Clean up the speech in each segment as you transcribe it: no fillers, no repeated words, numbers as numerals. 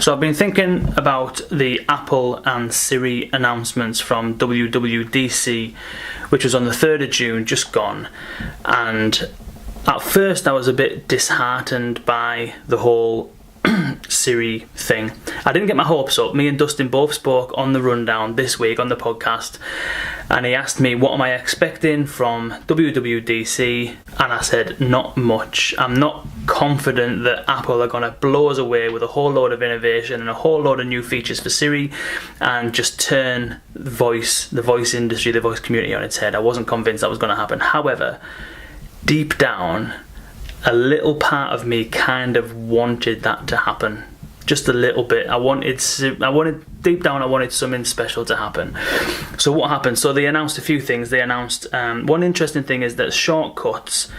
So I've been thinking about the Apple and Siri announcements from WWDC, which was on the 3rd of June, just gone, and at first I was a bit disheartened by the whole Siri thing. I didn't get my hopes up. Me and Dustin both spoke on the rundown this week on the podcast, and he asked me what am I expecting from WWDC, and I said not much. I'm not confident that Apple are going to blow us away with a whole load of innovation and a whole load of new features for Siri and just turn the voice industry, the voice community on its head. I wasn't convinced that was going to happen. However, deep down, a little part of me kind of wanted that to happen. Just a little bit. Deep down I wanted something special to happen. So what happened? So they announced a few things. They announced one interesting thing is that shortcuts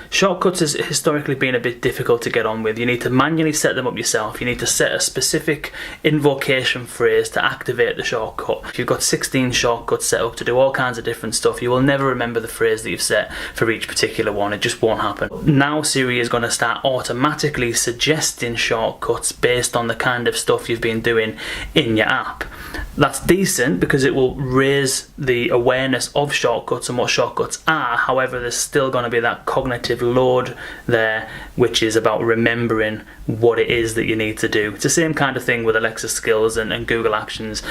has historically been a bit difficult to get on with. You need to manually set them up yourself. You need to set a specific invocation phrase to activate the shortcut. If you've got 16 shortcuts set up to do all kinds of different stuff, you will never remember the phrase that you've set for each particular one. It just won't happen. Now Siri is going to start automatically suggesting shortcuts based on the kind of stuff you've been doing in your app. That's decent because it will raise the awareness of shortcuts and what shortcuts are. However, there's still going to be that cognitive load there, which is about remembering what it is that you need to do. It's the same kind of thing with Alexa skills and Google Actions.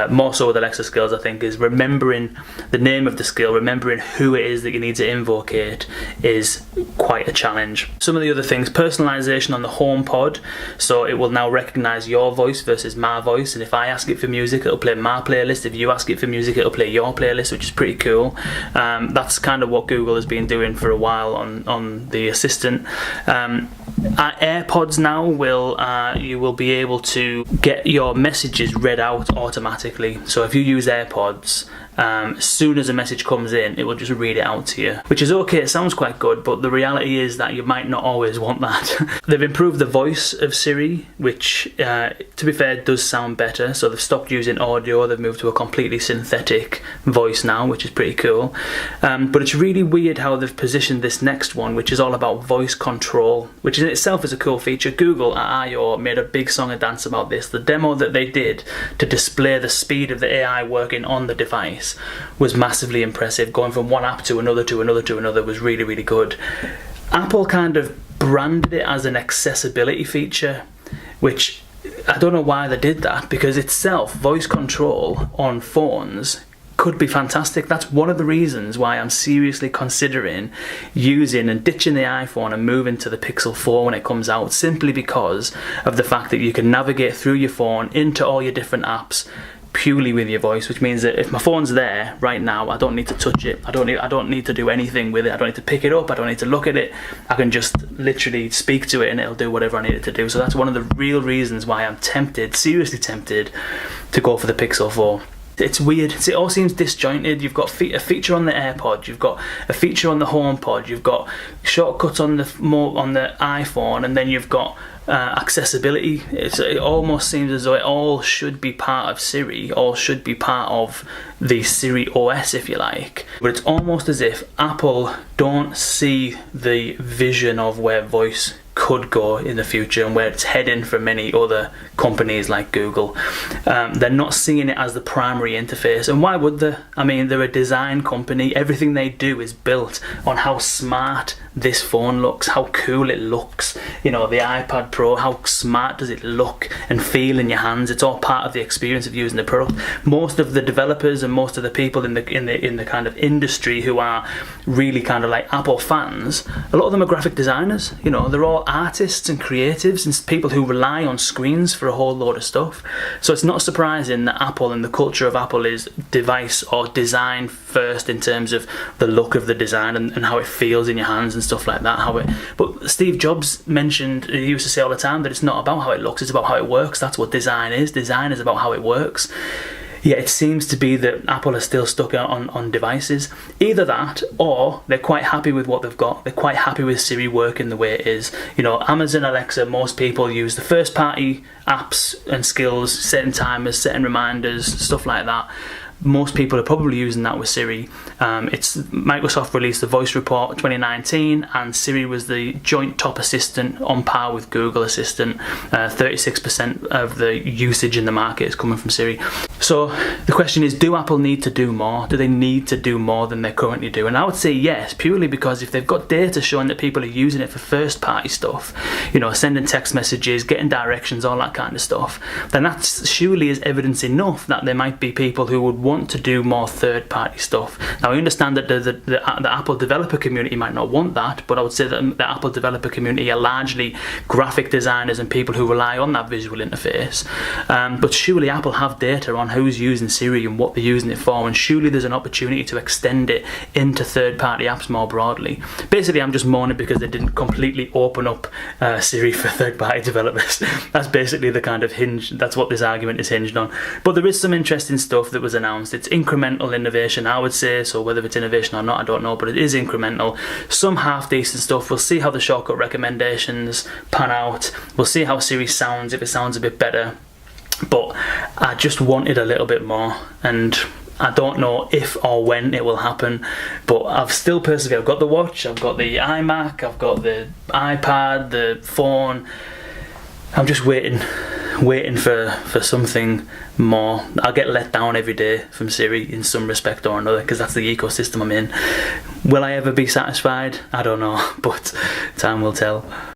More so with Alexa skills, I think, is remembering the name of the skill, remembering who it is that you need to invocate is quite a challenge. Some of the other things, personalisation on the HomePod. So it will now recognise your voice versus my voice, and if I ask it for music, it'll play my playlist. If you ask it for music, it'll play your playlist, which is pretty cool. That's kind of what Google has been doing for a while on the Assistant. AirPods now you will be able to get your messages read out automatically. So if you use AirPods, as soon as a message comes in, it will just read it out to you, which is okay. It sounds quite good, but the reality is that you might not always want that. They've improved the voice of Siri, which to be fair does sound better. So they've stopped using audio, they've moved to a completely synthetic voice now, which is pretty cool. But it's really weird how they've positioned this next one, which is all about voice control, which in itself is a cool feature. Google at I/O made a big song and dance about this. The demo that they did to display the speed of the AI working on the device was massively impressive. Going from one app to another was really, really good. Apple kind of branded it as an accessibility feature, which I don't know why they did that, because itself, voice control on phones could be fantastic. That's one of the reasons why I'm seriously considering using and ditching the iPhone and moving to the Pixel 4 when it comes out, simply because of the fact that you can navigate through your phone into all your different apps purely with your voice, which means that if my phone's there right now, I don't need to touch it. I don't need to do anything with it. I don't need to pick it up. I don't need to look at it. I can just literally speak to it and it'll do whatever I need it to do. So that's one of the real reasons why I'm tempted, seriously tempted, to go for the Pixel 4. It's weird. It all seems disjointed. You've got a feature on the AirPod, you've got a feature on the HomePod, you've got shortcuts on the iPhone, and then you've got accessibility. It almost seems as though it all should be part of Siri, all should be part of the Siri OS, if you like. But it's almost as if Apple don't see the vision of where voice could go in the future and where it's heading for many other companies like Google. They're not seeing it as the primary interface, and why would they? I mean, they're a design company. Everything they do is built on how smart this phone looks, how cool it looks. You know, the iPad Pro, how smart does it look and feel in your hands? It's all part of the experience of using the product. Most of the developers and most of the people in the kind of industry who are really kind of like Apple fans, a lot of them are graphic designers. You know, they're all artists and creatives and people who rely on screens for a whole load of stuff. So it's not surprising that Apple and the culture of Apple is device or design first in terms of the look of the design and how it feels in your hands and stuff like that. But Steve Jobs mentioned, he used to say all the time that it's not about how it looks, it's about how it works. That's what design is. Design is about how it works. Yeah, it seems to be that Apple are still stuck on devices. Either that, or they're quite happy with what they've got. They're quite happy with Siri working the way it is. You know, Amazon Alexa, most people use the first party apps and skills, setting timers, setting reminders, stuff like that. most people are probably using that with Siri. It's Microsoft released the Voice Report 2019, and Siri was the joint top assistant on par with Google Assistant. 36% of the usage in the market is coming from Siri. So the question is, do Apple need to do more? Do they need to do more than they currently do? And I would say yes, purely because if they've got data showing that people are using it for first party stuff, you know, sending text messages, getting directions, all that kind of stuff, then that surely is evidence enough that there might be people who would want to do more third party stuff. Now I understand that the Apple developer community might not want that, but I would say that the Apple developer community are largely graphic designers and people who rely on that visual interface. But surely Apple have data on who's using Siri and what they're using it for, and surely there's an opportunity to extend it into third-party apps more broadly. Basically, I'm just moaning because they didn't completely open up Siri for third-party developers. That's basically the kind of hinge, that's what this argument is hinged on. But there is some interesting stuff that was announced. It's incremental innovation, I would say, so whether it's innovation or not, I don't know, but it is incremental. Some half-decent stuff. We'll see how the shortcut recommendations pan out. We'll see how Siri sounds, if it sounds a bit better. But I just wanted a little bit more, and I don't know if or when it will happen, but I've still persevered. I've got the watch, I've got the iMac, I've got the iPad, the phone. I'm just waiting for something more. I'll get let down every day from Siri in some respect or another, because that's the ecosystem I'm in. Will I ever be satisfied? I don't know, but time will tell.